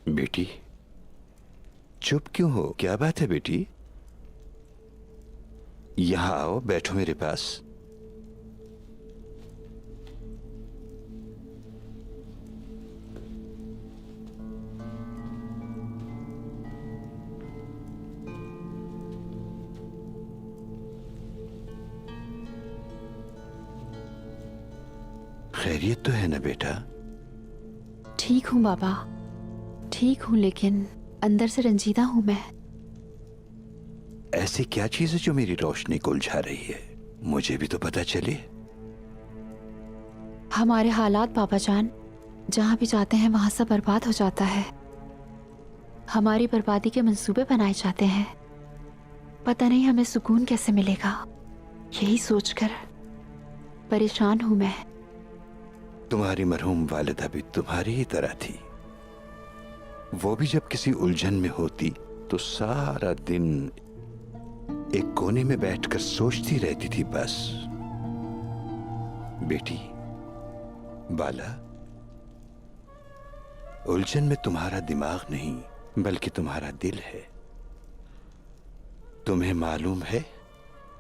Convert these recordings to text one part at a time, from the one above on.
बेटी चुप क्यों हो? क्या बात है बेटी? यहां आओ, बैठो मेरे पास। खैरियत तो है ना बेटा? ठीक हूँ बाबा, ठीक हूँ, लेकिन अंदर से रंजीदा हूँ मैं। ऐसी क्या चीज है जो मेरी रोशनी को उलझा रही है? मुझे भी तो पता चले। हमारे हालात बाबा जान, जहाँ भी जाते हैं वहां सब बर्बाद हो जाता है। हमारी बर्बादी के मंसूबे बनाए जाते हैं। पता नहीं हमें सुकून कैसे मिलेगा, यही सोचकर परेशान हूं मैं। तुम्हारी मरहूम वालिदा भी तुम्हारी ही तरह थी। वो भी जब किसी उलझन में होती तो सारा दिन एक कोने में बैठकर सोचती रहती थी बस। बेटी बाला, उलझन में तुम्हारा दिमाग नहीं बल्कि तुम्हारा दिल है। तुम्हें मालूम है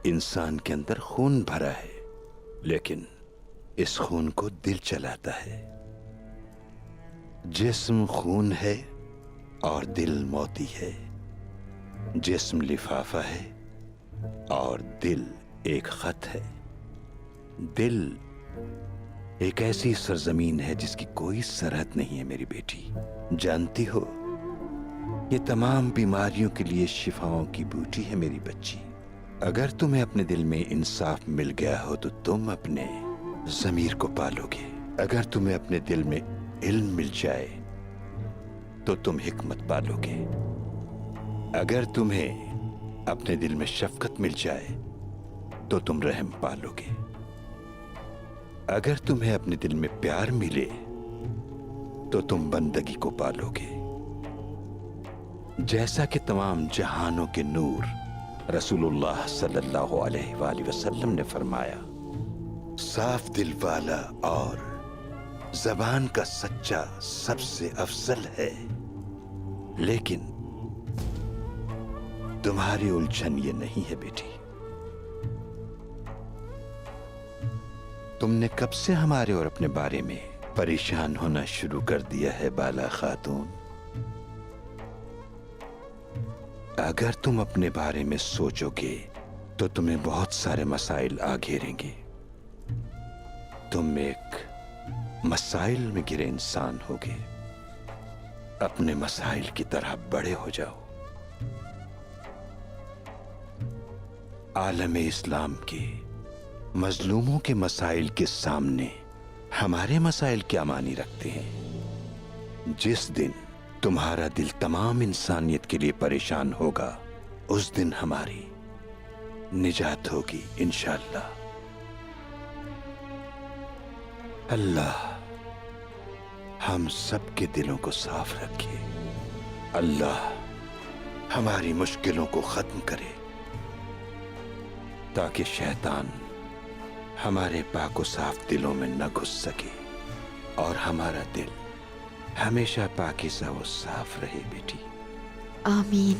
इंसान के अंदर खून भरा है, लेकिन इस खून को दिल चलाता है। जिस्म खून है और दिल मोती है। जिस्म लिफाफा है और दिल एक खत है। दिल एक ऐसी सरजमीन है जिसकी कोई सरहद नहीं है मेरी बेटी। जानती हो, ये तमाम बीमारियों के लिए शिफाओं की बूटी है मेरी बच्ची। अगर तुम्हें अपने दिल में इंसाफ मिल गया हो तो तुम अपने ज़मीर को पालोगे। अगर तुम्हें अपने दिल में इल्म मिल जाए तो तुम हिकमत पालोगे। अगर तुम्हें अपने दिल में शफकत मिल जाए तो तुम रहम पालोगे। अगर तुम्हें अपने दिल में प्यार मिले तो तुम बंदगी को पालोगे। जैसा कि तमाम जहानों के नूर रसूलुल्लाह सल्लल्लाहु अलैहि वसल्लम ने फरमाया, साफ दिल वाला और जबान का सच्चा सबसे अफजल है। लेकिन तुम्हारी उलझन ये नहीं है बेटी। तुमने कब से हमारे और अपने बारे में परेशान होना शुरू कर दिया है बाला खातून? अगर तुम अपने बारे में सोचोगे तो तुम्हें बहुत सारे मसाइल आ घेरेंगे। तुम एक मसाइल में गिरे इंसान होगे। अपने मसाइल की तरह बड़े हो जाओ। आलम इस्लाम के मजलूमों के मसाइल के सामने हमारे मसाइल क्या मानी रखते हैं? जिस दिन तुम्हारा दिल तमाम इंसानियत के लिए परेशान होगा, उस दिन हमारी निजात होगी इंशाअल्लाह। अल्लाह हम सबके दिलों को साफ रखे। अल्लाह हमारी मुश्किलों को खत्म करे ताकि शैतान हमारे पाको साफ दिलों में न घुस सके और हमारा दिल हमेशा पाकीज़ा व साफ रहे बेटी। आमीन।